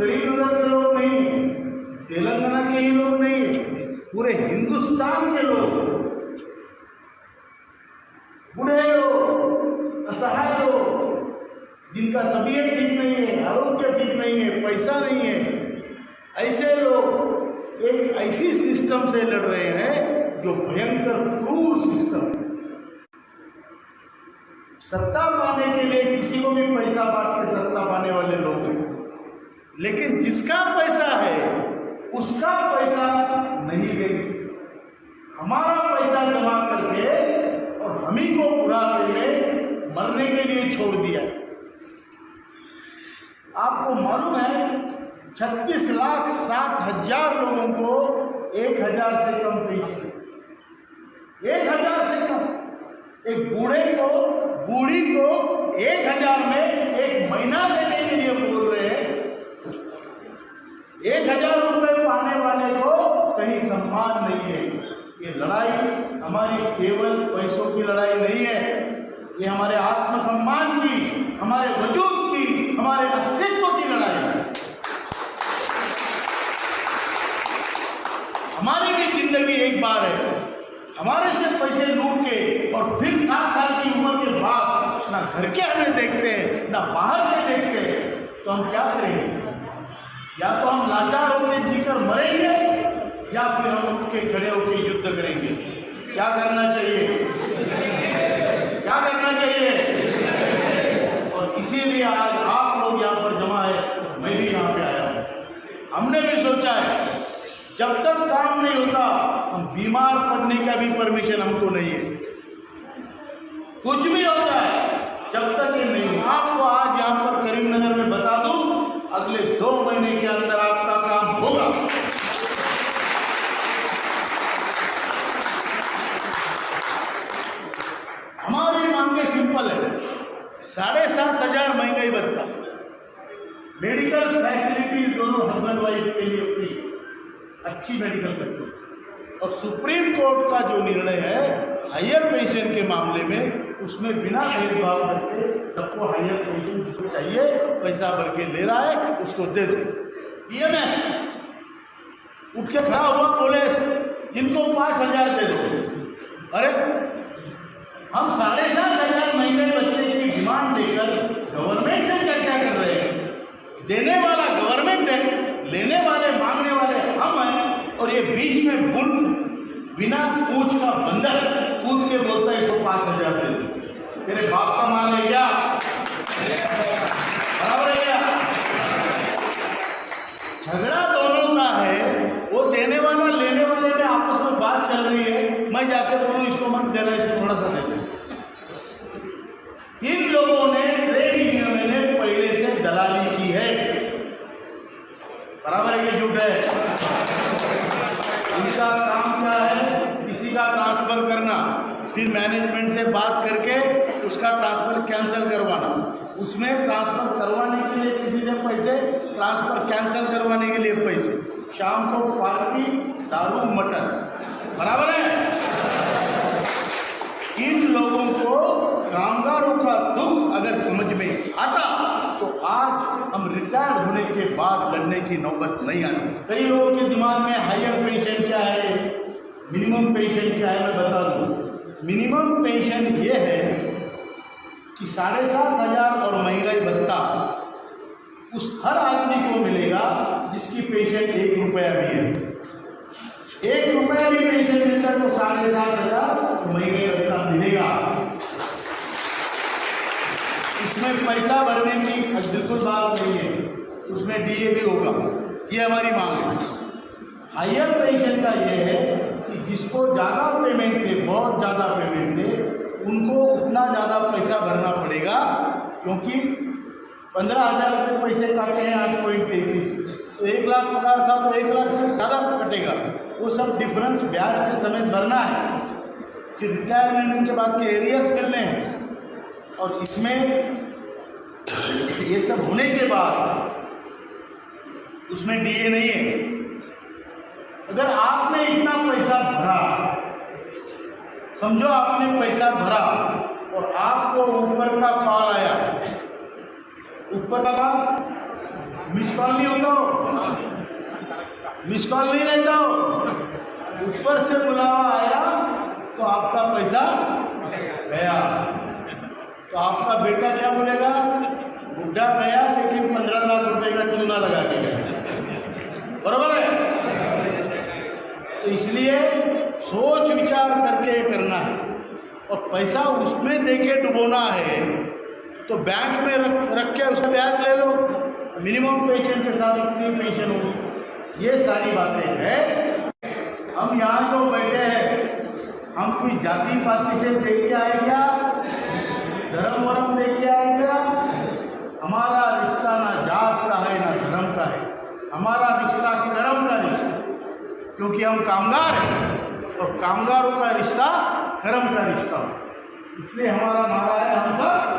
करीमनगर के लोग नहीं, तेलंगाना के ही लोग नहीं, पूरे हिंदुस्तान के लोग, बूढ़े लोग, असहाय लोग, जिनका तबीयत ठीक नहीं है, आरोग्य ठीक नहीं है, पैसा नहीं है, ऐसे लोग एक ऐसी सिस्टम से लड़ रहे हैं जो भयंकर क्रूर सिस्टम है। सत्ता पाने के लिए किसी को भी पैसा बांट के सत्ता पाने वाले लोग हैं, लेकिन जिसका पैसा है उसका पैसा नहीं देंगे। हमारा पैसा जमा करके और हम ही को बुढ़ापे में मरने के लिए छोड़ दिया। आपको मालूम है 36,60,000 लोगों को 1,000 से कम पेंशन, 1,000 से कम। एक बूढ़े को, बूढ़ी को 1,000 में एक महीना देने के लिए बोल रहे हैं। 1,000 रुपये पाने वाले को कहीं सम्मान नहीं है। ये लड़ाई हमारी केवल पैसों की लड़ाई नहीं है, ये हमारे आत्मसम्मान की, हमारे वजूद की, हमारे अस्तित्व की लड़ाई है। हमारी भी जिंदगी एक बार है। हमारे से पैसे लूट के और फिर 60 साल की उम्र के बाद ना घर के हमें देखते हैं, ना बाहर के देखते हैं, तो हम क्या करेंगे? या तो हम लाचार होकर जीकर मरेंगे, या फिर हम उठ के खड़े होकर युद्ध करेंगे। क्या करना चाहिए? क्या करना चाहिए? और इसीलिए आज आप लोग यहाँ पर जमा है, मैं भी यहाँ पे आया हूँ। हमने भी सोचा है जब तक काम नहीं होता हम बीमार पड़ने का भी परमिशन हमको नहीं है। कुछ भी हो जाए जब तक ये नहीं हो। आपको आज यहाँ पर करीमनगर में बता दूं, अगले 2 महीने के अंदर आपका काम होगा। हमारी मांगे सिंपल है, 7,500 महंगाई भत्ता, मेडिकल फैसिलिटीज दोनों हस्बैंड वाइफ के लिए फ्री, अच्छी मेडिकल करती, और सुप्रीम कोर्ट का जो निर्णय है हायर पेंशन के मामले में, उसमें बिना भेदभाव करके सबको हायर पेंशन जिसको चाहिए पैसा भर के ले रहा है उसको दे दो। EMS उठ के खड़ा हुआ, बोले इनको 5,000 दे दो। अरे हम 7,500 महीने बच्चे की डिमांड देकर गवर्नमेंट से चर्चा कर रहे हैं। देने वाला गवर्नमेंट है, लेने वाले मांगने वाले हम हैं, और ये बीच में बुल बिना पूछ का बंदर कूद के बोलता है इसको 5,000 दे दो। तेरे बाप का माल है क्या? बराबर है क्या? झगड़ा दोनों का है, वो देने वाला लेने वाले में आपस में बात चल रही है, मैं जाकर बोलूं इसको मत देना, इसको थोड़ा सा दे दे। इन लोगों ने, ट्रेड यूनियन ने पहले से दलाली की है। बराबर है कि झूठ है? इनका काम क्या है? किसी का ट्रांसफर करना, फिर मैनेजमेंट से बात करके उसका ट्रांसफर कैंसिल करवाना, उसमें ट्रांसफर करवाने के लिए किसी से पैसे, ट्रांसफर कैंसिल करवाने के लिए पैसे, शाम को पार्टी, दारू, मटन। बराबर है? इन लोगों को कामगारों का दुख अगर समझ में आता तो आज हम रिटायर्ड होने के बाद लड़ने की नौबत नहीं आती। कई लोगों के दिमाग में हायर पेंशन क्या है, मिनिमम पेंशन क्या है, मैं बता दूं। मिनिमम पेंशन ये है कि 7,500 और महंगाई भत्ता उस हर आदमी को मिलेगा जिसकी पेंशन 1 रुपया भी है। 1 रुपया भी पेंशन मिलता तो 7,500 महंगाई भत्ता मिलेगा। उसमें पैसा भरने की बिल्कुल बात नहीं है, उसमें DA भी होगा। ये हमारी मांग है। हायर पेंशन का ये है कि जिसको ज़्यादा पेमेंट दे, बहुत ज़्यादा पेमेंट दे, उनको उतना ज़्यादा पैसा भरना पड़ेगा, क्योंकि 15,000 रुपये पैसे काटे हैं 8.33, तो 1 लाख पगार था तो 1 लाख ज़्यादा कटेगा। वो सब डिफरेंस ब्याज के समेत भरना है। फिर रिटायरमेंट के बाद के एरियर्स करने हैं, और इसमें ये सब होने के बाद उसमें DA नहीं है। अगर आपने इतना पैसा भरा, समझो आपने पैसा भरा और आपको ऊपर का कॉल आया, ऊपर का मिस कॉल नहीं होता हो, मिस कॉल नहीं रहता हो, ऊपर से बुलावा आया तो आपका पैसा गया। तो आपका बेटा क्या बोलेगा, बुढ़ा गया लेकिन 15 लाख रुपए का चूना लगा के गया, बराबर है। तो इसलिए सोच विचार करके करना है, और पैसा उसमें देके डुबोना है तो बैंक में रख के उसका ब्याज ले लो, मिनिमम पेंशन के साथ इतनी पेंशन होगी। ये सारी बातें हैं। हम यहाँ जो बैठे हैं, हम कोई जाति पाति से देख के आए क्या, धर्म वर्म देख के आए क्या? हमारा रिश्ता ना जात का है ना धर्म का है, हमारा रिश्ता कर्म का रिश्ता, क्योंकि हम कामगार हैं और कामगारों का रिश्ता कर्म का रिश्ता है। इसलिए हमारा नारा है, हम सब